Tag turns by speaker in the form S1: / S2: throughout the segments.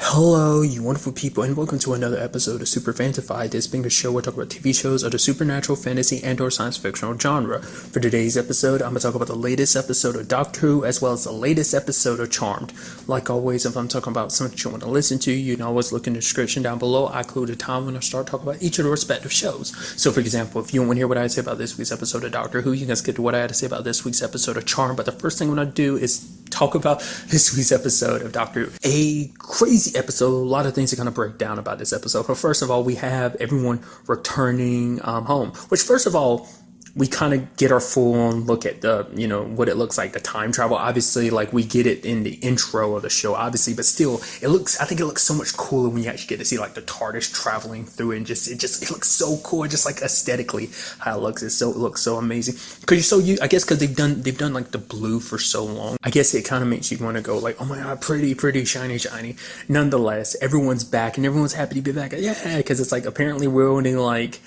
S1: Hello, you wonderful people, and welcome to another episode of Super-Fanta-Fi. This being a show where I talk about TV shows of the supernatural, fantasy, and/or science fictional genre. For today's episode, I'm going to talk about the latest episode of Doctor Who, as well as the latest episode of Charmed. Like always, if I'm talking about something you want to listen to, you can always look in the description down below. I include a time when I start talking about each of the respective shows. So, for example, if you want to hear what I had to say about this week's episode of Doctor Who, you can skip to what I had to say about this week's episode of Charmed. But the first thing I'm going to do is talk about this week's episode of Doctor Who. A crazy episode, a lot of things to kind of break down about this episode. But first of all, we have everyone returning home, which first of all, we kind of get our full-on look at the, what it looks like, the time travel. Obviously, like, we get it in the intro of the show, obviously, but still, I think it looks so much cooler when you actually get to see, like, the TARDIS traveling through it, and it looks so cool, just, like, aesthetically, how it looks, it looks so amazing. I guess because they've done, like, the blue for so long, I guess it kind of makes you want to go, like, oh my god, pretty, shiny. Nonetheless, everyone's back, and everyone's happy to be back. Yeah, because it's, like, apparently we're only, like,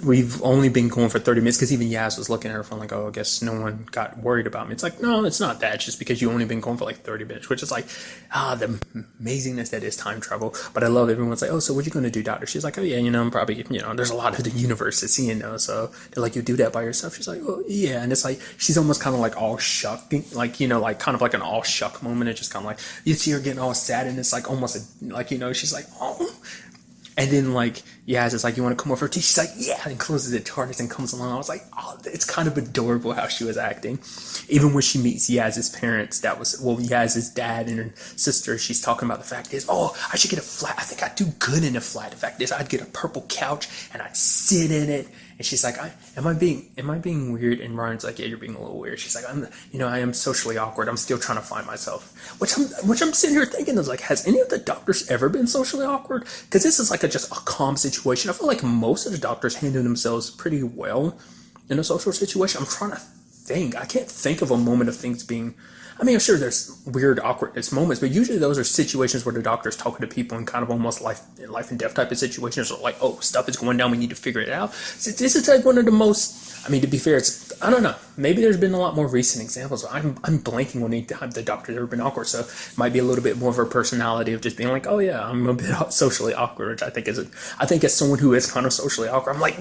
S1: we've only been going for 30 minutes, because even Yaz was looking at her phone like, oh, I guess no one got worried about me. It's like, no, it's not that. It's just because you only been going for like 30 minutes, which is like, the amazingness that is time travel. But I love everyone's like, oh, so what you going to do, doctor? She's like, oh, yeah, I'm probably, there's a lot of the universe to see, so they're like, you do that by yourself? She's like, oh, yeah. And it's like, she's almost kind of like all shuck, like, like kind of like an all shuck moment. It's just kind of like, you see her getting all sad, and it's like almost like, she's like, oh. And then, like, Yaz is like, you want to come over for tea? She's like, yeah, and closes the TARDIS and comes along. I was like, oh, it's kind of adorable how she was acting. Even when she meets Yaz's parents, Yaz's dad and her sister, she's talking about the fact is, oh, I should get a flat. I think I'd do good in a flat. The fact is, I'd get a purple couch and I'd sit in it. And she's like, am I being weird? And Ryan's like, yeah, you're being a little weird. She's like, I am socially awkward. I'm still trying to find myself. Which I'm sitting here thinking is like, has any of the doctors ever been socially awkward? Because this is like just a calm situation. I feel like most of the doctors handle themselves pretty well in a social situation. I'm trying to think. I can't think of a moment of things being. I mean, I'm sure there's weird, awkwardness moments, but usually those are situations where the doctor's talking to people in kind of almost life and death type of situations. Or like, oh, stuff is going down, we need to figure it out. So this is like one of the most. I mean, to be fair, I don't know. Maybe there's been a lot more recent examples. I'm blanking on any time the doctor's ever been awkward, so it might be a little bit more of her personality of just being like, oh yeah, I'm a bit socially awkward, which I think as someone who is kind of socially awkward, I'm like,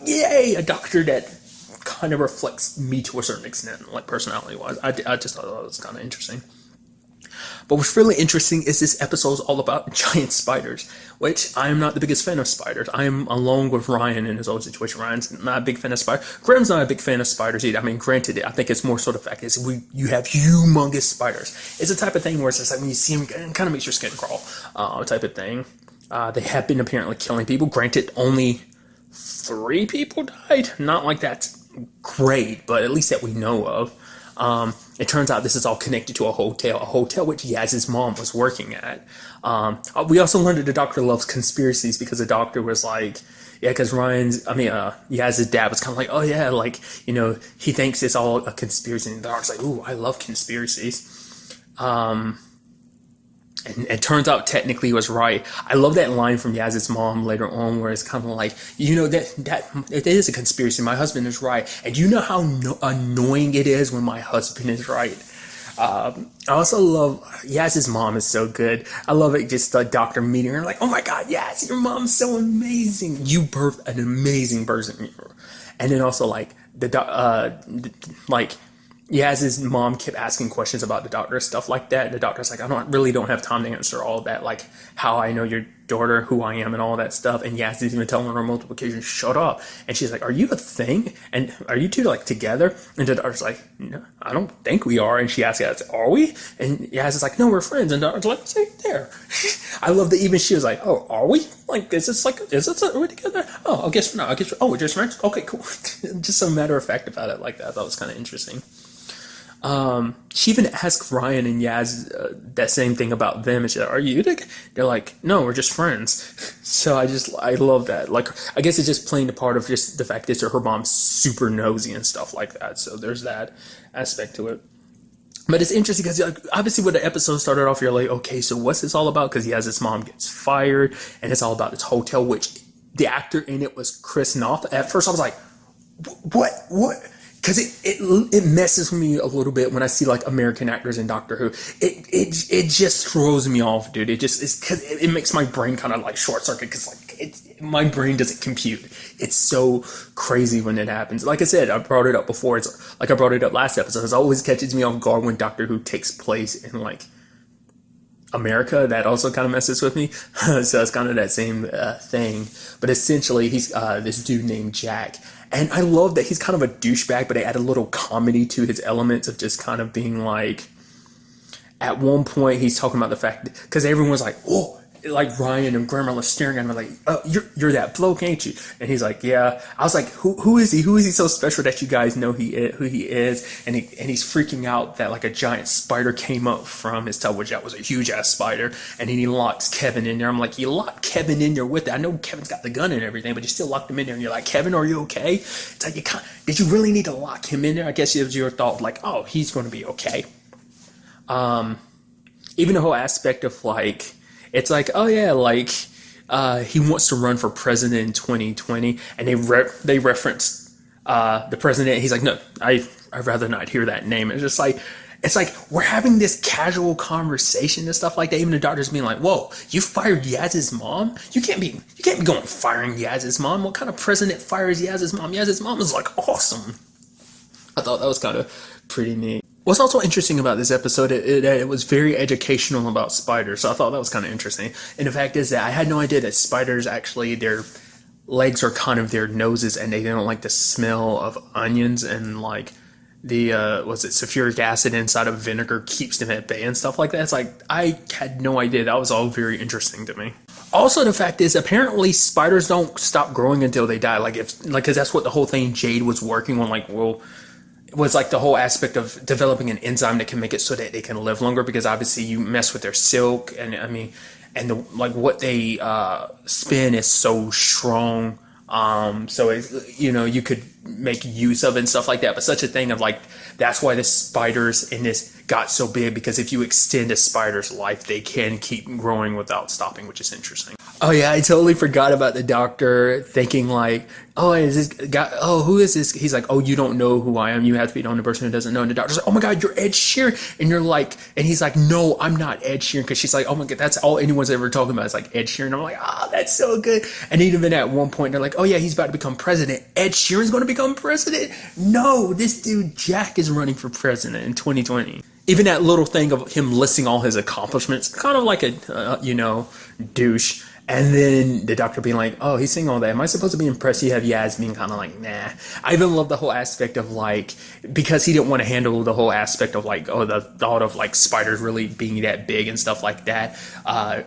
S1: yay, a doctor that kind of reflects me to a certain extent, like personality-wise. I just thought that was kind of interesting. But what's really interesting is this episode is all about giant spiders, which I am not the biggest fan of spiders. I am along with Ryan in his own situation. Ryan's not a big fan of spiders. Graham's not a big fan of spiders either. I mean, granted, I think it's more sort of fact is you have humongous spiders. It's a type of thing where it's just like when you see them, it kind of makes your skin crawl, type of thing. They have been apparently killing people. Granted, only 3 people died. Not like that's great, but at least that we know of. It turns out this is all connected to a hotel which Yaz's mom was working at. We also learned that the doctor loves conspiracies, because the doctor was like, yeah, because Yaz's dad was kind of like, oh yeah, like, he thinks it's all a conspiracy, and the doctor's like, ooh, I love conspiracies. And it turns out technically he was right. I love that line from Yaz's mom later on, where it's kind of like, that it is a conspiracy. My husband is right. And you know how annoying it is when my husband is right. I also love Yaz's mom is so good. I love it, just the doctor meeting her, like, oh my god, Yaz, your mom's so amazing. You birthed an amazing person. And then also like Yaz's mom kept asking questions about the doctor, stuff like that. The doctor's like, I don't have time to answer all that, like how I know your daughter, who I am, and all that stuff. And Yaz is even telling her on multiple occasions, shut up. And she's like, are you a thing? And are you two like together? And the doctor's like, no, I don't think we are. And she asks Yaz, are we? And Yaz is like, no, we're friends. And the doctor's like, say there. I love that even she was like, oh, are we? Like, are we together? Oh, I guess not. We're just friends? Okay, cool. Just so matter of fact about it like that. I thought it was kind of interesting. She even asked Ryan and Yaz that same thing about them, and she's like, are you they're like, no, we're just friends. So I love that. Like, I guess it's just playing the part of just the fact that her mom's super nosy and stuff like that. So there's that aspect to it. But it's interesting because, like, obviously when the episode started off, you're like, okay, so what's this all about? Because Yaz's mom gets fired, and it's all about this hotel, which the actor in it was Chris Noth. At first I was like, what? because it messes with me a little bit when I see like American actors in Doctor Who. It just throws me off, dude. It just is because it makes my brain kind of like short circuit because like my brain doesn't compute. It's so crazy when it happens. Like I said, I brought it up before. It's like I brought it up last episode. It always catches me off guard when Doctor Who takes place in like America. That also kind of messes with me. So it's kind of that same thing. But essentially, he's this dude named Jack. And I love that he's kind of a douchebag, but they add a little comedy to his elements of just kind of being like, at one point he's talking about the fact, because everyone's like, oh, like Ryan and Grandma staring at him like, oh, you're that bloke, ain't you? And he's like, yeah. I was like, who is he? Who is he so special that you guys know who he is? And he's freaking out that like a giant spider came up from his tub, which that was a huge ass spider. And then he locks Kevin in there. I'm like, you locked Kevin in there with it. I know Kevin's got the gun and everything, but you still locked him in there. And you're like, Kevin, are you okay? It's like, did you really need to lock him in there? I guess it was your thought, like, oh, he's going to be okay. Even the whole aspect of like, it's like, oh yeah, like he wants to run for president in 2020, and they referenced the president. He's like, no, I'd rather not hear that name. It's like we're having this casual conversation and stuff like that. Even the doctor's being like, whoa, you fired Yaz's mom? You can't be going firing Yaz's mom. What kind of president fires Yaz's mom? Yaz's mom is like awesome. I thought that was kind of pretty neat. What's also interesting about this episode, it was very educational about spiders, so I thought that was kind of interesting. And the fact is that I had no idea that spiders actually, their legs are kind of their noses, and they don't like the smell of onions, and like the sulfuric acid inside of vinegar keeps them at bay and stuff like that. It's like, I had no idea. That was all very interesting to me. Also, the fact is, apparently spiders don't stop growing until they die. Because that's what the whole thing Jade was working on, was like the whole aspect of developing an enzyme that can make it so that they can live longer, because obviously you mess with their silk, and what they spin is so strong, so you could make use of it and stuff like that. But such a thing of like, that's why the spiders in this got so big, because if you extend a spider's life, they can keep growing without stopping, which is interesting. Oh yeah, I totally forgot about the doctor thinking like, oh, is this guy, oh, who is this? He's like, oh, you don't know who I am. You have to be the only person who doesn't know. And the doctor's like, oh my God, you're Ed Sheeran. And you're like, and he's like, no, I'm not Ed Sheeran. Cause she's like, oh my God, that's all anyone's ever talking about is like Ed Sheeran. I'm like, that's so good. And even at one point, they're like, oh yeah, he's about to become president. Ed Sheeran's going to become president? No, this dude, Jack, is running for president in 2020. Even that little thing of him listing all his accomplishments, kind of like a, douche. And then the doctor being like, oh, he's saying all that. Am I supposed to be impressed? You have Yaz being kind of like, nah. I even love the whole aspect of like, because he didn't want to handle the whole aspect of like, oh, the thought of like spiders really being that big and stuff like that.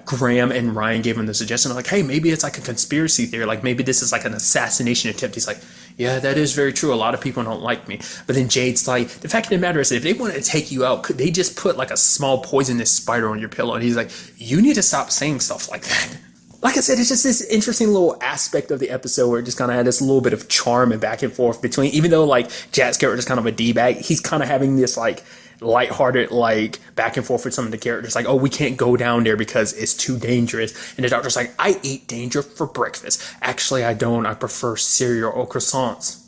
S1: Graham and Ryan gave him the suggestion of like, hey, maybe it's like a conspiracy theory. Like maybe this is like an assassination attempt. He's like, yeah, that is very true. A lot of people don't like me. But then Jade's like, the fact of the matter is that if they wanted to take you out, could they just put like a small poisonous spider on your pillow? And he's like, you need to stop saying stuff like that. Like I said, it's just this interesting little aspect of the episode where it just kind of had this little bit of charm and back and forth between, even though like Jack's character is kind of a D-bag, he's kind of having this like lighthearted like back and forth with some of the characters, like, oh, we can't go down there because it's too dangerous. And the doctor's like, I eat danger for breakfast. Actually, I don't. I prefer cereal or croissants.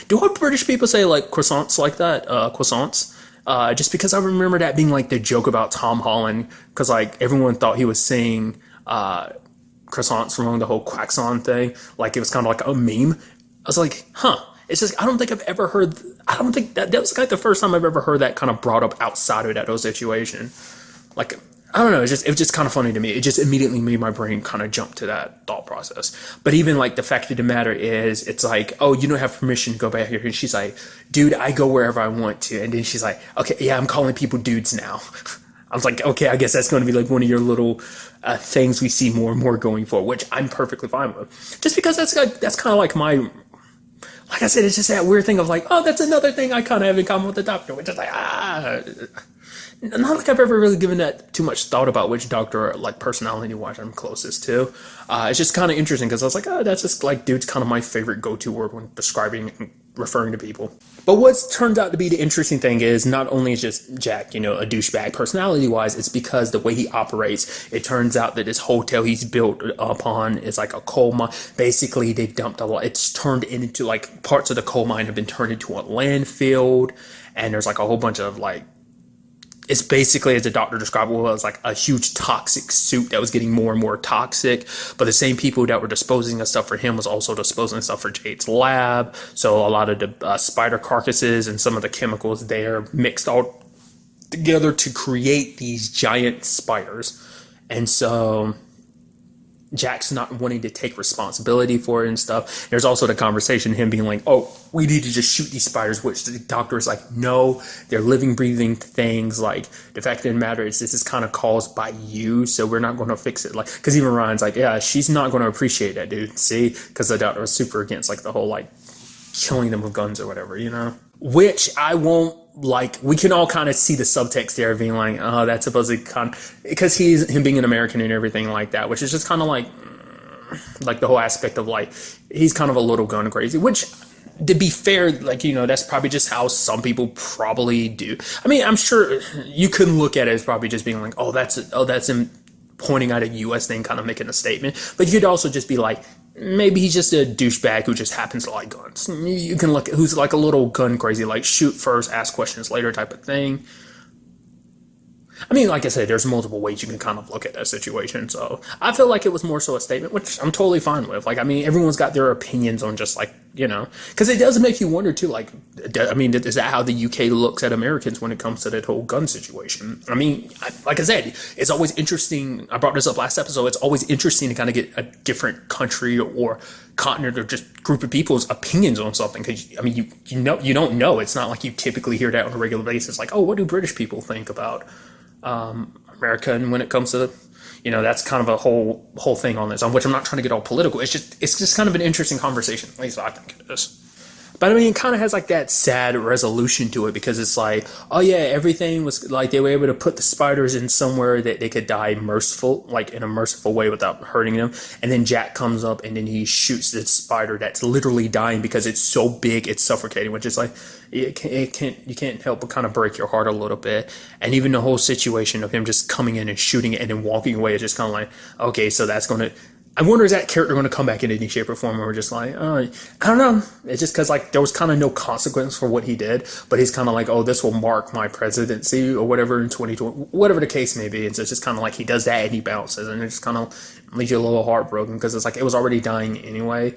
S1: Do all British people say like croissants like that? Croissants? Just because I remember that being like the joke about Tom Holland, because like everyone thought he was saying croissants along the whole Quaxon thing, like it was kind of like a meme. I was like, it's just, I don't think I've ever heard, I don't think that was like the first time I've ever heard that kind of brought up outside of that whole situation. Like, I don't know, it was just kind of funny to me. It just immediately made my brain kind of jump to that thought process. But even like the fact of the matter is, it's like, oh, you don't have permission to go back here. And she's like, dude, I go wherever I want to. And then she's like, okay, yeah, I'm calling people dudes now. I was like, okay, I guess that's going to be like one of your little things we see more and more going forward, which I'm perfectly fine with. Just because that's kind of like my, like I said, it's just that weird thing of like, oh, that's another thing I kind of have in common with the doctor, which is like, not like I've ever really given that too much thought about which doctor, like personality-wise, I'm closest to. It's just kind of interesting because I was like, oh, that's just like, dude's kind of my favorite go-to word when describing referring to people. But what turns out to be the interesting thing is not only is just Jack, a douchebag personality-wise, it's because the way he operates. It turns out that this hotel he's built upon is like a coal mine. Basically, they've dumped a lot. It's turned into like parts of the coal mine have been turned into a landfill, and there's like a whole bunch of like. It's basically, as the doctor described it, was like a huge toxic soup that was getting more and more toxic. But the same people that were disposing of stuff for him was also disposing of stuff for Jade's lab. So a lot of the spider carcasses and some of the chemicals there mixed all together to create these giant spiders. And so Jack's not wanting to take responsibility for it and stuff. There's also the conversation, him being like, oh, we need to just shoot these spiders, which the doctor is like, no, they're living, breathing things. Like, the fact of the matter is this is kind of caused by you, so we're not going to fix it. Like, because even Ryan's like, yeah, she's not going to appreciate that, dude. See? Because the doctor was super against, like, the whole, like, killing them with guns or whatever, Which I won't, like, we can all kind of see the subtext there being like, oh, that's supposedly because him being an American and everything like that, which is just kind of like the whole aspect of like, he's kind of a little gun crazy, which to be fair, like, that's probably just how some people probably do. I mean, I'm sure you can look at it as probably just being like, that's him pointing out a U.S. thing, kind of making a statement. But you could also just be like, maybe he's just a douchebag who just happens to like guns. You can look at who's like a little gun crazy, like shoot first, ask questions later type of thing. I mean, like I said, there's multiple ways you can kind of look at that situation. So I feel like it was more so a statement, which I'm totally fine with. Like, I mean, everyone's got their opinions on just like, because it does make you wonder too, like, I mean, is that how the UK looks at Americans when it comes to that whole gun situation? I mean, like I said, it's always interesting. I brought this up last episode. It's always interesting to kind of get a different country or continent or just group of people's opinions on something. Because, I mean, you don't know. It's not like you typically hear that on a regular basis. Like, oh, what do British people think about America, and when it comes to, that's kind of a whole thing on this, on which I'm not trying to get all political. It's just kind of an interesting conversation. At least I think it is. But I mean, it kind of has like that sad resolution to it, because it's like, oh yeah, everything was like they were able to put the spiders in somewhere that they could die in a merciful way without hurting them. And then Jack comes up and then he shoots this spider that's literally dying because it's so big it's suffocating, which is like, you can't help but kind of break your heart a little bit. And even the whole situation of him just coming in and shooting it and then walking away is just kind of like, okay, so that's going to. I wonder, is that character going to come back in any shape or form? Or we're just like, I don't know. It's just because like there was kind of no consequence for what he did, but he's kind of like, oh, this will mark my presidency or whatever in 2020, whatever the case may be. And so it's just kind of like he does that and he bounces, and it just kind of leaves you a little heartbroken because it's like it was already dying anyway.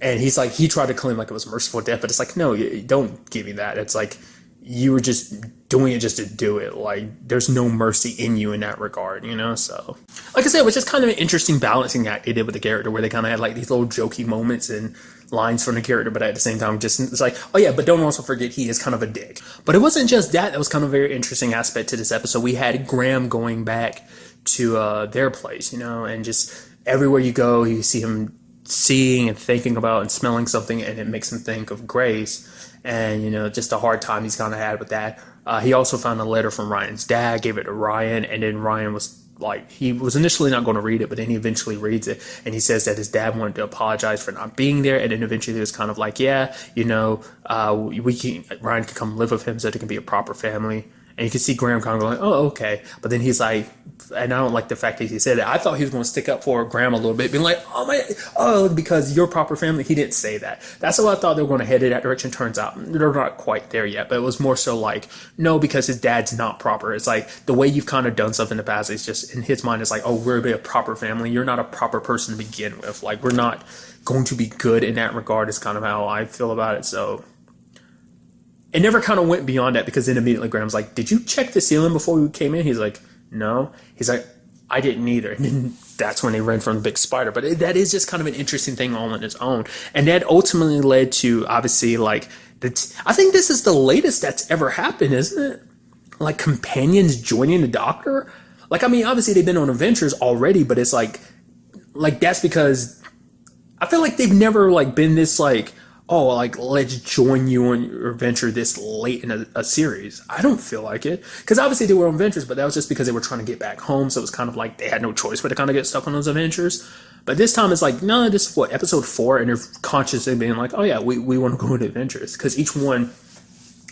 S1: And he's like, he tried to claim like it was merciful death, but it's like, no, don't give me that. It's like you were just doing it just to do it. Like, there's no mercy in you in that regard, So, like I said, it was just kind of an interesting balancing act they did with the character, where they kind of had like these little jokey moments and lines from the character, but at the same time, just it's like, oh yeah, but don't also forget he is kind of a dick. But it wasn't just that. That was kind of a very interesting aspect to this episode. We had Graham going back to their place, and just everywhere you go, you see him seeing and thinking about and smelling something, and it makes him think of Grace. And, just a hard time he's kind of had with that. He also found a letter from Ryan's dad, gave it to Ryan, and then Ryan was like, he was initially not going to read it, but then he eventually reads it, and he says that his dad wanted to apologize for not being there, and then eventually he was kind of like, yeah, Ryan can come live with him so there can be a proper family. And you can see Graham kind of going, oh, okay. But then he's like, and I don't like the fact that he said it. I thought he was going to stick up for Graham a little bit, being like, because you're proper family. He didn't say that. That's what I thought they were going to head in that direction. Turns out they're not quite there yet. But it was more so like, no, because his dad's not proper. It's like the way you've kind of done stuff in the past is just, in his mind, it's like, oh, we're a proper family. You're not a proper person to begin with. Like, we're not going to be good in that regard is kind of how I feel about it. So it never kind of went beyond that, because then immediately Graham's like, did you check the ceiling before we came in? He's like, no. He's like, I didn't either. And then that's when they ran from the big spider. But that is just kind of an interesting thing all on its own. And that ultimately led to, obviously, like, I think this is the latest that's ever happened, isn't it? Like, companions joining the Doctor? Like, I mean, obviously they've been on adventures already, but it's like that's because I feel like they've never, like, been this, like, oh, like, let's join you on your adventure this late in a series. I don't feel like it. Because obviously they were on adventures, but that was just because they were trying to get back home. So it was kind of like they had no choice but to kind of get stuck on those adventures. But this time it's like, no, this is what, episode 4, and they're consciously being like, oh yeah, we want to go on adventures. Because each one,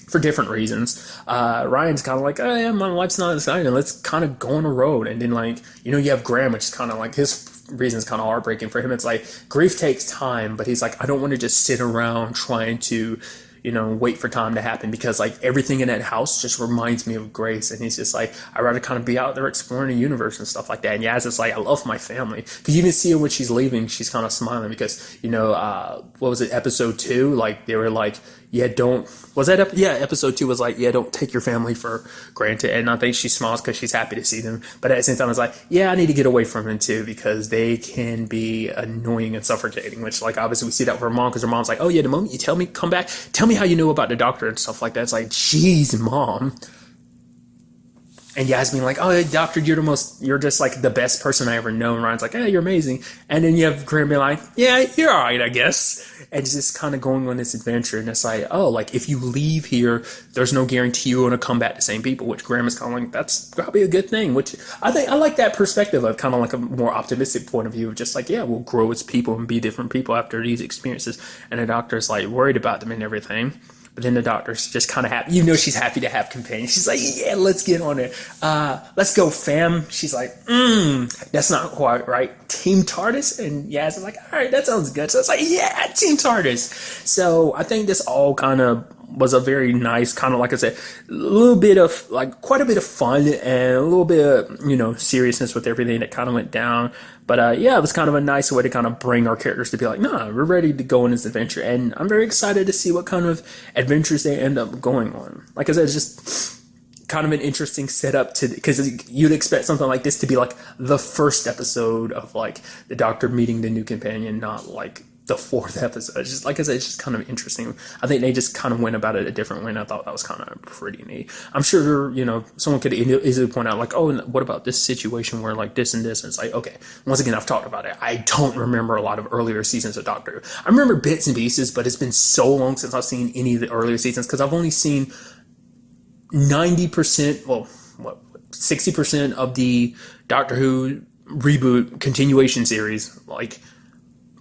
S1: for different reasons. Ryan's kind of like, oh yeah, my life's not exciting. Let's kind of go on a road. And then like, you have Graham, which is kind of like his reason's kind of heartbreaking for him. It's like grief takes time, but he's like, I don't want to just sit around trying to, wait for time to happen, because like everything in that house just reminds me of Grace. And he's just like, I'd rather kind of be out there exploring the universe and stuff like that. And Yaz is like, I love my family. Because you even see her when she's leaving, she's kind of smiling because, what was it, episode 2? Like they were like, yeah, episode 2 was like, yeah, don't take your family for granted. And I think she smiles because she's happy to see them. But at the same time, it's like, yeah, I need to get away from them too, because they can be annoying and suffocating, which like, obviously we see that with her mom, because her mom's like, oh yeah, the moment you tell me, come back, tell me how you know about the doctor and stuff like that. It's like, geez, mom. And Yasmin like, oh, doctor, you're just like the best person I ever known. Ryan's like, yeah, you're amazing. And then you have Graham being like, yeah, you're all right, I guess. And just kind of going on this adventure. And it's like, oh, like if you leave here, there's no guarantee you're going to come back the same people, which Graham is kind of like, that's probably a good thing, which I think I like that perspective of kind of like a more optimistic point of view of just like, yeah, we'll grow as people and be different people after these experiences. And the doctor's like worried about them and everything. But then the doctor's just kind of happy. She's happy to have companions. She's like, yeah, let's get on it. Let's go, fam. She's like, that's not quite right. Team TARDIS? And Yaz is like, all right, that sounds good. So it's like, yeah, Team TARDIS. So I think this all kind of was a very nice, kind of like I said, a little bit of, like, quite a bit of fun and a little bit of, seriousness with everything that kind of went down. But yeah, it was kind of a nice way to kind of bring our characters to be like, nah, we're ready to go on this adventure. And I'm very excited to see what kind of adventures they end up going on. Like I said, it's just kind of an interesting setup because you'd expect something like this to be like the first episode of like the Doctor meeting the new companion, not like the 4th episode. It's just, like I said, it's just kind of interesting. I think they just kind of went about it a different way, and I thought that was kind of pretty neat. I'm sure, someone could easily point out, like, oh, and what about this situation where, like, this and this? And it's like, okay, once again, I've talked about it. I don't remember a lot of earlier seasons of Doctor Who. I remember bits and pieces, but it's been so long since I've seen any of the earlier seasons, because I've only seen 90%, 60% of the Doctor Who reboot continuation series, like,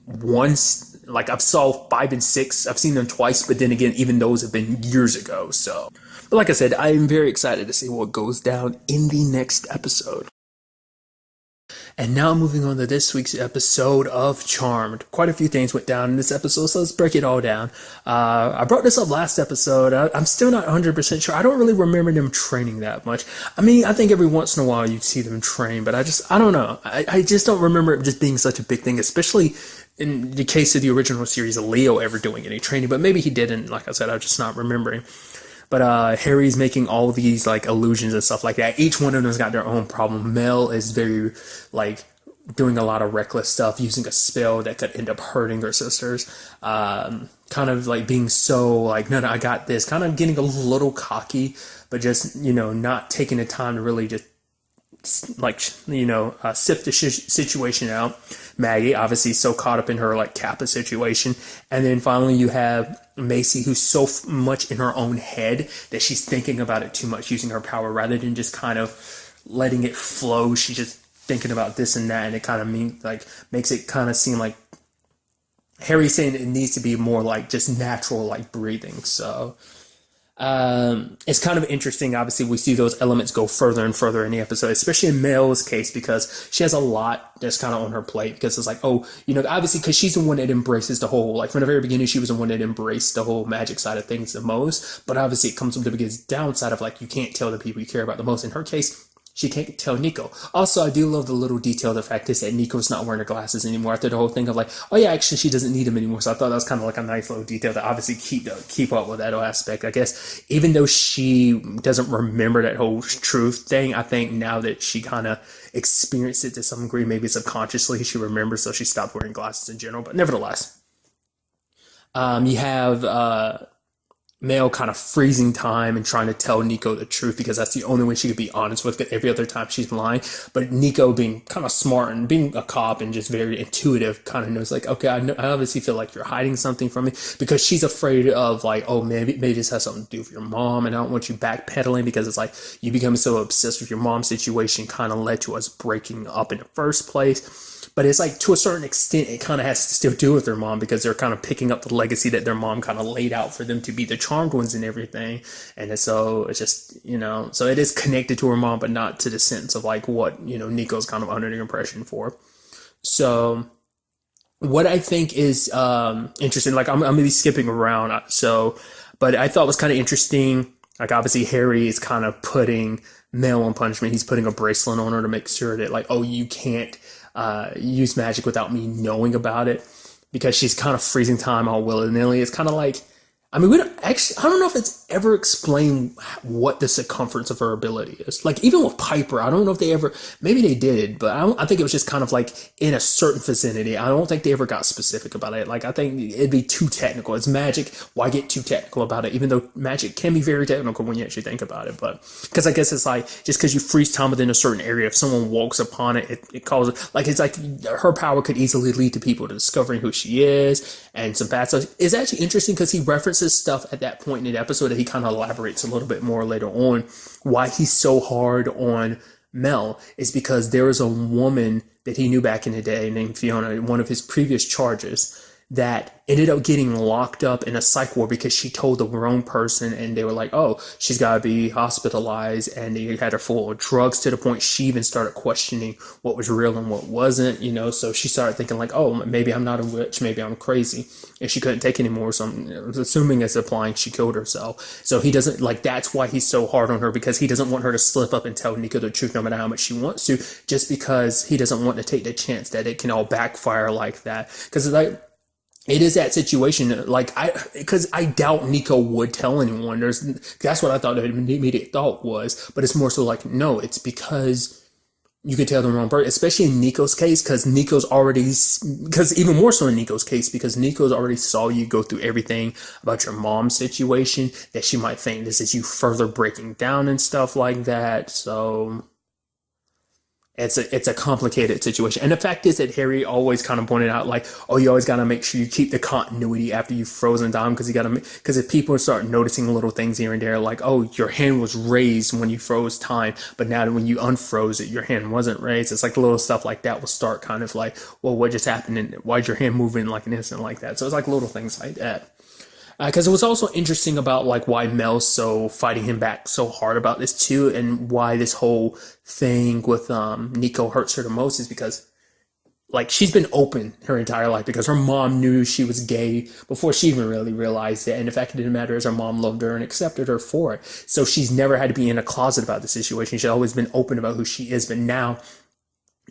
S1: once. Like I've saw 5 and 6, I've seen them twice, but then again, even those have been years ago. So, but like I said, I am very excited to see what goes down in the next episode. And now moving on to this week's episode of Charmed. Quite a few things went down in this episode, so let's break it all down. I brought this up last episode. I'm still not 100% sure. I don't really remember them training that much. I mean, I think every once in a while you'd see them train, but I don't know. I just don't remember it just being such a big thing, especially in the case of the original series, Leo ever doing any training. But maybe he didn't. Like I said, I'm just not remembering. But Harry's making all these like illusions and stuff like that. Each one of them's got their own problem. Mel is very like doing a lot of reckless stuff, using a spell that could end up hurting her sisters. Kind of like being so like, no, I got this. Kind of getting a little cocky, but just, not taking the time to really just like, sift the situation out. Maggie, obviously, so caught up in her like Kappa situation. And then finally you have Macy, who's so much in her own head that she's thinking about it too much, using her power rather than just kind of letting it flow. She's just thinking about this and that, and it kind of makes it kind of seem like Harry's saying it needs to be more like just natural, like breathing. So it's kind of interesting. Obviously, we see those elements go further and further in the episode, especially in Mel's case, because she has a lot that's kind of on her plate. Because it's like, oh, obviously, because she's the one that embraces the whole, like from the very beginning, she was the one that embraced the whole magic side of things the most. But obviously, it comes with the biggest downside of like, you can't tell the people you care about the most. In her case, she can't tell Nico. Also, I do love the little detail. The fact is that Nico's not wearing her glasses anymore after the whole thing of like, oh yeah, actually she doesn't need them anymore. So I thought that was kind of like a nice little detail to obviously keep up with that aspect. I guess even though she doesn't remember that whole truth thing, I think now that she kind of experienced it to some degree, maybe subconsciously she remembers, so she stopped wearing glasses in general. But nevertheless, you have Mel kind of freezing time and trying to tell Nico the truth because that's the only way she could be honest with it. Every other time she's lying. But Nico being kind of smart and being a cop and just very intuitive kind of knows like, okay, I obviously feel like you're hiding something from me because she's afraid of like, oh, maybe this has something to do with your mom and I don't want you backpedaling because it's like you become so obsessed with your mom's situation kind of led to us breaking up in the first place. But it's like to a certain extent, it kind of has to still do with their mom because they're kind of picking up the legacy that their mom kind of laid out for them to be the charmed ones and everything. And so it's just, so it is connected to her mom, but not to the sense of like what, Nico's kind of under the impression for. So what I think is interesting, like I'm going to be skipping around. But I thought was kind of interesting. Like obviously Harry is kind of putting Mel on punishment. He's putting a bracelet on her to make sure that like, oh, you can't use magic without me knowing about it because she's kind of freezing time all willy-nilly. It's kind of like, I mean, I don't know if it's ever explained what the circumference of her ability is. Like, even with Piper, I don't know if they ever, maybe they did, but I think it was just kind of like in a certain vicinity. I don't think they ever got specific about it. Like, I think it'd be too technical. It's magic. Why get too technical about it? Even though magic can be very technical when you actually think about it. But, because I guess it's like, just because you freeze time within a certain area, if someone walks upon it, it causes, like, it's like her power could easily lead to people to discovering who she is and some bad stuff. It's actually interesting because he references stuff at that point in the episode that he kind of elaborates a little bit more later on. Why he's so hard on Mel is because there was a woman that he knew back in the day named Fiona in one of his previous charges that ended up getting locked up in a psych ward because she told the wrong person and they were like, oh, she's got to be hospitalized, and they had her full of drugs to the point she even started questioning what was real and what wasn't, so she started thinking like, oh, maybe I'm not a witch, maybe I'm crazy, and she couldn't take anymore, so I'm assuming it's implying she killed herself. So he doesn't, like, that's why he's so hard on her, because he doesn't want her to slip up and tell Nico the truth no matter how much she wants to, just because he doesn't want to take the chance that it can all backfire like that, because like, it is that situation, like, because I doubt Nico would tell anyone. That's what I thought the immediate thought was, but it's more so like, no, it's because you could tell the wrong person, especially in Nico's case, because even more so in Nico's case, because Nico's already saw you go through everything about your mom's situation, that she might think this is you further breaking down and stuff like that, so it's a complicated situation. And the fact is that Harry always kind of pointed out like, oh, you always got to make sure you keep the continuity after you've frozen time, because if people start noticing little things here and there, like, oh, your hand was raised when you froze time, but now when you unfroze it, your hand wasn't raised. It's like little stuff like that will start kind of like, well, what just happened and why'd your hand move in like an instant like that? So it's like little things like that. Because it was also interesting about like why Mel's so fighting him back so hard about this too, and why this whole thing with Nico hurts her the most is because like she's been open her entire life because her mom knew she was gay before she even really realized it, and the fact it didn't matter is her mom loved her and accepted her for it. So she's never had to be in a closet about the situation. She's always been open about who she is, but now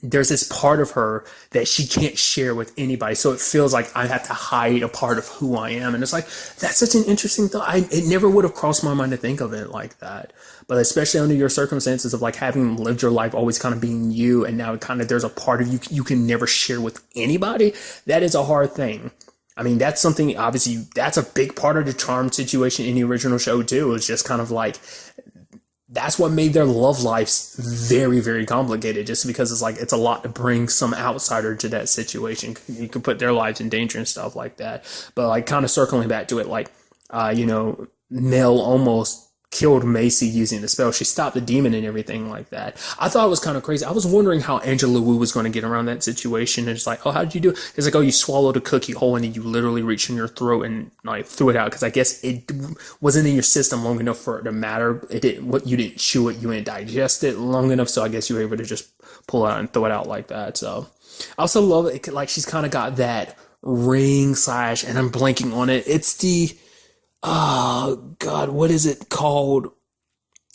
S1: there's this part of her that she can't share with anybody. So it feels like I have to hide a part of who I am. And it's like, that's such an interesting thought. It never would have crossed my mind to think of it like that. But especially under your circumstances of like having lived your life always kind of being you, and now kind of there's a part of you you can never share with anybody. That is a hard thing. I mean, that's something, obviously, that's a big part of the charm situation in the original show too. It's just kind of like, that's what made their love lives very, very complicated, just because it's like, it's a lot to bring some outsider to that situation. You could put their lives in danger and stuff like that. But like kind of circling back to it, like, Mel almost killed Macy using the spell. She stopped the demon and everything like that. I thought it was kind of crazy. I was wondering how Angela Wu was going to get around that situation. And it's like, oh, how did you do it? It's like, oh, you swallowed a cookie whole and then you literally reached in your throat and like threw it out. Because I guess it wasn't in your system long enough for it to matter. You didn't chew it, you didn't digest it long enough. So I guess you were able to just pull it out and throw it out like that. So I also love it. Like she's kind of got that ring / and I'm blanking on it. It's the, oh God, what is it called?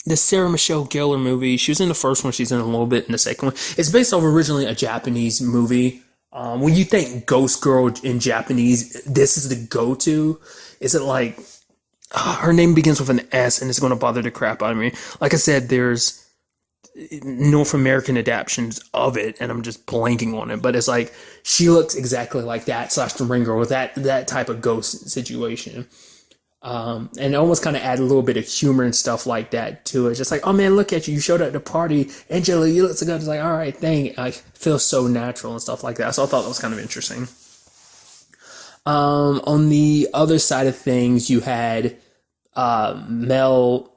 S1: The Sarah Michelle Gellar movie. She was in the first one. She's in a little bit in the second one. It's based off originally a Japanese movie. When you think Ghost Girl in Japanese, this is the go-to. Is it like, her name begins with an S and it's going to bother the crap out of me. Like I said, there's North American adaptions of it and I'm just blanking on it, but it's like she looks exactly like that / the Ring Girl with that type of ghost situation. And it almost kind of add a little bit of humor and stuff like that to it. Just like, oh man, look at you. You showed up at the party. Angela, you look so good. It's like, all right, dang. I feel so natural and stuff like that. So I thought that was kind of interesting. On the other side of things, you had Maggie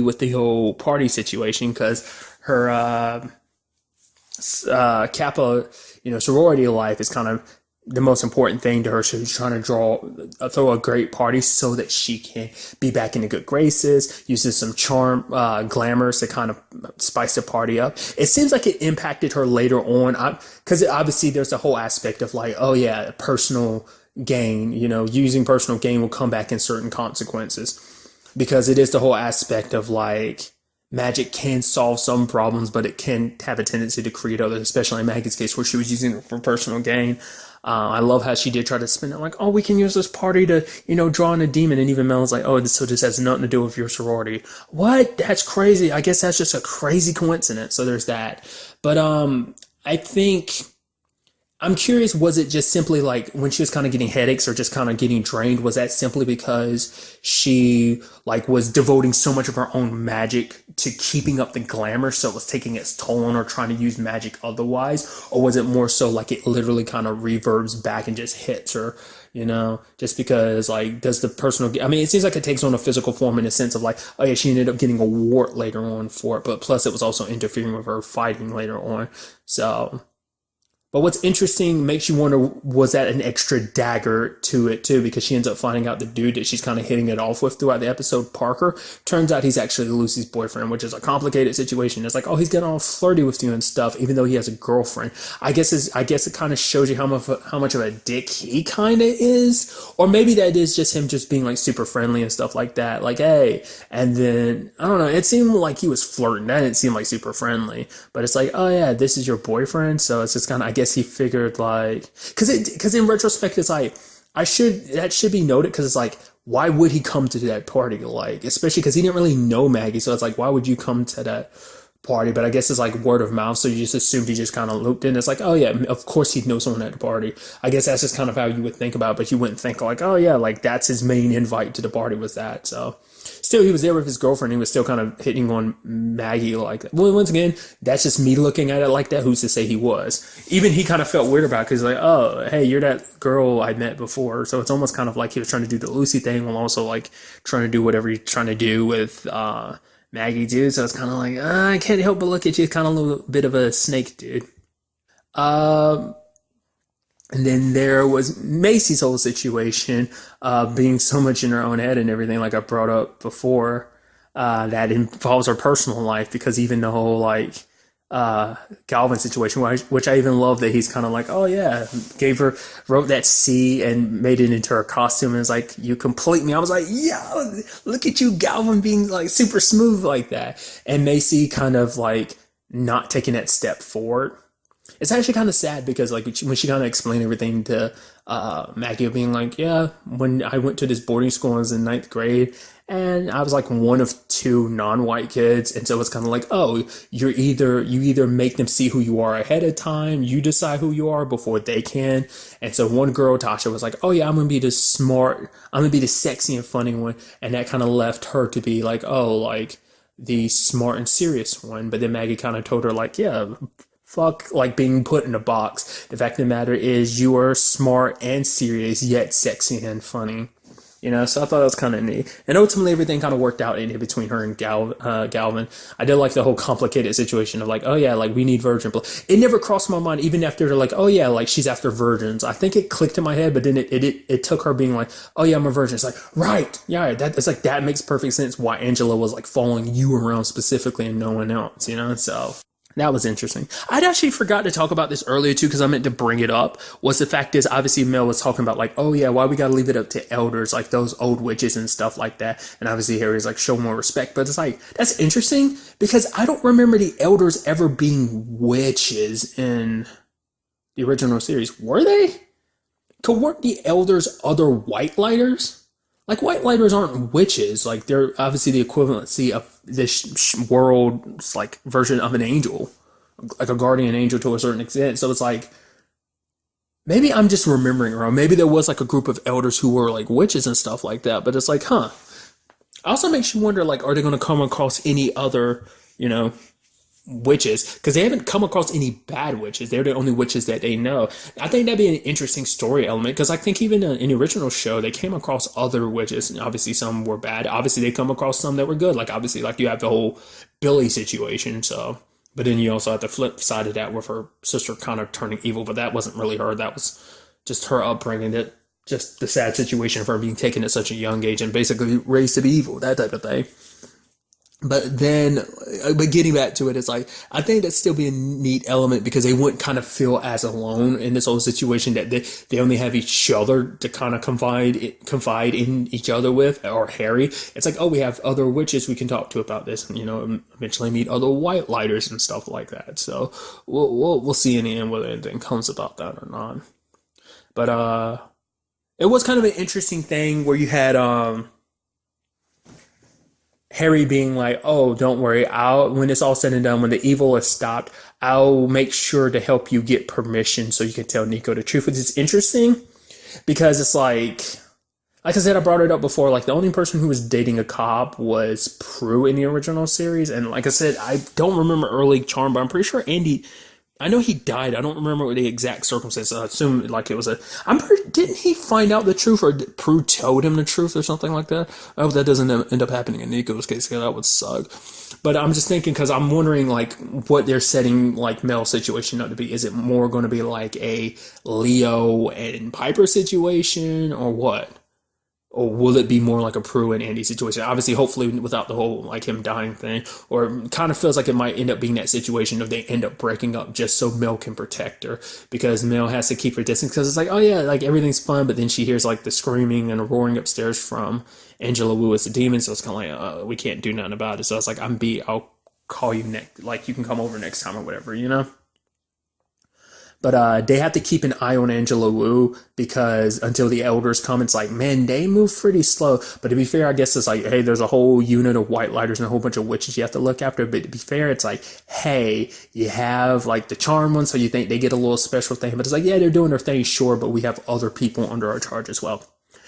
S1: with the whole party situation because her Kappa, sorority life is kind of the most important thing to her. So she's trying to throw a great party so that she can be back in the good graces, uses some charm, glamours to kind of spice the party up. It seems like it impacted her later on, because obviously there's a whole aspect of like, oh yeah, personal gain, using personal gain will come back in certain consequences, because it is the whole aspect of like, magic can solve some problems, but it can have a tendency to create others, especially in Maggie's case where she was using it for personal gain. I love how she did try to spin it like, oh, we can use this party to, draw in a demon. And even Mel's like, oh, so this has nothing to do with your sorority. What? That's crazy. I guess that's just a crazy coincidence. So there's that. But I think I'm curious, was it just simply like when she was kind of getting headaches or just kind of getting drained, was that simply because she like was devoting so much of her own magic to keeping up the glamour, so it was taking its toll on her trying to use magic otherwise? Or was it more so like it literally kind of reverbs back and just hits her, just because like does the personal, I mean, it seems like it takes on a physical form in the sense of like, oh yeah, she ended up getting a wart later on for it, but plus it was also interfering with her fighting later on. So... But what's interesting, makes you wonder, was that an extra dagger to it too? Because she ends up finding out the dude that she's kind of hitting it off with throughout the episode, Parker, turns out he's actually Lucy's boyfriend, which is a complicated situation. It's like, oh, he's getting all flirty with you and stuff, even though he has a girlfriend. I guess it kind of shows you how much of a dick he kind of is, or maybe that is just him just being like super friendly and stuff like that. Like, hey, and then I don't know. It seemed like he was flirting. That didn't seem like super friendly, but it's like, oh yeah, this is your boyfriend. So it's just kind of, I guess he figured like, because in retrospect it's like that should be noted, because it's like, why would he come to that party, like, especially because he didn't really know Maggie, so it's like, why would you come to that party? But I guess it's like word of mouth, so you just assumed he just kind of looped in. It's like, oh yeah, of course he'd know someone at the party. I guess that's just kind of how you would think about it, but you wouldn't think like, oh yeah, like that's his main invite to the party was that. So still, he was there with his girlfriend. He was still kind of hitting on Maggie like that. Well, once again, that's just me looking at it like that. Who's to say he was? Even he kind of felt weird about it, because like, oh, hey, you're that girl I met before. So it's almost kind of like he was trying to do the Lucy thing while also like trying to do whatever he's trying to do with Maggie, dude. So it's kind of like, I can't help but look at you. Kind of a little bit of a snake, dude. And then there was Macy's whole situation, being so much in her own head and everything, like I brought up before, that involves her personal life, because even the whole like Galvin situation, which I even love that he's kind of like, oh yeah, wrote that C and made it into her costume, and it's like, you complete me. I was like, yeah, look at you, Galvin, being like super smooth like that, and Macy kind of like not taking that step forward. It's actually kind of sad, because like when she kind of explained everything to Maggie, being like, yeah, when I went to this boarding school, I was in 9th grade, and I was like one of 2 non-white kids, and so it's kind of like, oh, you either make them see who you are ahead of time, you decide who you are before they can. And so one girl, Tasha, was like, oh yeah, I'm gonna be the smart, I'm gonna be the sexy and funny one, and that kind of left her to be like, oh, like the smart and serious one. But then Maggie kind of told her like, yeah, fuck like being put in a box. The fact of the matter is, you are smart and serious, yet sexy and funny. So I thought that was kind of neat. And ultimately, everything kind of worked out in between her and Galvin. I did like the whole complicated situation of like, oh yeah, like we need virgin blood. It never crossed my mind, even after they're like, oh yeah, like she's after virgins. I think it clicked in my head, but then it took her being like, oh yeah, I'm a virgin. It's like, right, yeah, it's like, that makes perfect sense why Angela was like following you around specifically and no one else, so. That was interesting. I'd actually forgot to talk about this earlier too, because I meant to bring it up. Was the fact is, obviously Mel was talking about like, oh yeah, why we gotta leave it up to elders, like those old witches and stuff like that. And obviously Harry's like, show more respect. But it's like, that's interesting, because I don't remember the elders ever being witches in the original series. Were they? Weren't the elders other white lighters? Like, white lighters aren't witches. Like, they're obviously the equivalency of this world's, like, version of an angel. Like a guardian angel to a certain extent. So it's like, maybe I'm just remembering wrong. Maybe there was like a group of elders who were like witches and stuff like that. But it's like, huh. Also makes you wonder, like, are they going to come across any other, you know, witches? Because they haven't come across any bad witches. They're the only witches that they know. I think that'd be an interesting story element because I think even in the original show they came across other witches, and obviously some were bad. Obviously they come across some that were good. Like obviously, like you have the whole Billy situation. So, but then you also have the flip side of that with her sister kind of turning evil. But that wasn't really her. That was just her upbringing. That just the sad situation of her being taken at such a young age and basically raised to be evil. That type of thing. But then, but getting back to it, it's like, I think that'd still be a neat element because they wouldn't kind of feel as alone in this whole situation that they only have each other to kind of confide in each other with, or Harry. It's like, oh, we have other witches we can talk to about this, and, you know, eventually meet other white lighters and stuff like that. So we'll see in the end whether anything comes about that or not. But, it was kind of an interesting thing where you had, Harry being like, "Oh, don't worry. I'll when it's all said and done, when the evil is stopped, I'll make sure to help you get permission so you can tell Nico the truth." Which is interesting because it's like I said, I brought it up before. Like the only person who was dating a cop was Prue in the original series, and like I said, I don't remember early Charm, but I'm pretty sure Andy. I know he died. I don't remember the exact circumstances. I assume like it was a. Didn't he find out the truth, or did Prue told him the truth, or something like that? I hope that doesn't end up happening in Nico's case, because that would suck. But I'm just thinking because I'm wondering like what they're setting like Mel's situation up to be. Is it more going to be like a Leo and Piper situation, or what? Or will it be more like a Prue and Andy situation? Obviously, hopefully without the whole like him dying thing. Or it kind of feels like it might end up being that situation of they end up breaking up just so Mel can protect her. Because Mel has to keep her distance because it's like, oh yeah, like everything's fun. But then she hears like the screaming and roaring upstairs from Angela Wu as a demon. So it's kind of like, we can't do nothing about it. So it's like, I'll call you next. Like you can come over next time or whatever, you know? But they have to keep an eye on Angela Wu because until the elders come, it's like, man, they move pretty slow. But to be fair, I guess it's like, hey, there's a whole unit of white lighters and a whole bunch of witches you have to look after. But to be fair, it's like, hey, you have like the charm one, so you think they get a little special thing. But it's like, yeah, they're doing their thing, sure, but we have other people under our charge as well.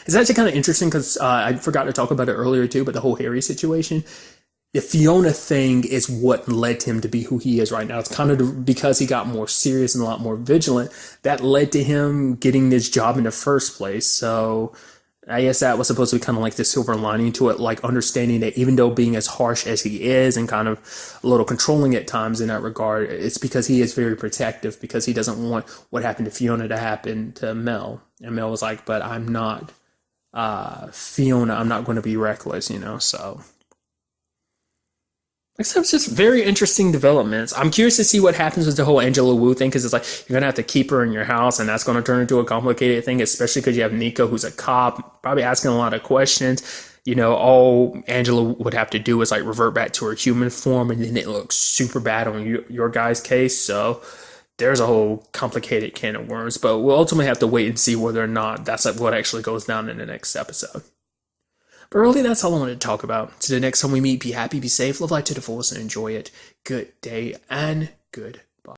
S1: It's actually kind of interesting because I forgot to talk about it earlier too, but the whole Harry situation, the Fiona thing is what led him to be who he is right now. It's kind of because he got more serious and a lot more vigilant that led to him getting this job in the first place. So I guess that was supposed to be kind of like the silver lining to it, like understanding that even though being as harsh as he is and kind of a little controlling at times in that regard, it's because he is very protective because he doesn't want what happened to Fiona to happen to Mel. And Mel was like, but I'm not Fiona. I'm not going to be reckless, you know, so... Except it's just very interesting developments. I'm curious to see what happens with the whole Angela Wu thing because it's like you're going to have to keep her in your house and that's going to turn into a complicated thing, especially because you have Nico who's a cop, probably asking a lot of questions. You know, all Angela would have to do is like revert back to her human form and then it looks super bad on your guy's case. So there's a whole complicated can of worms, but we'll ultimately have to wait and see whether or not that's like what actually goes down in the next episode. But really, that's all I wanted to talk about. Till the next time we meet, be happy, be safe, live life to the fullest, and enjoy it. Good day and good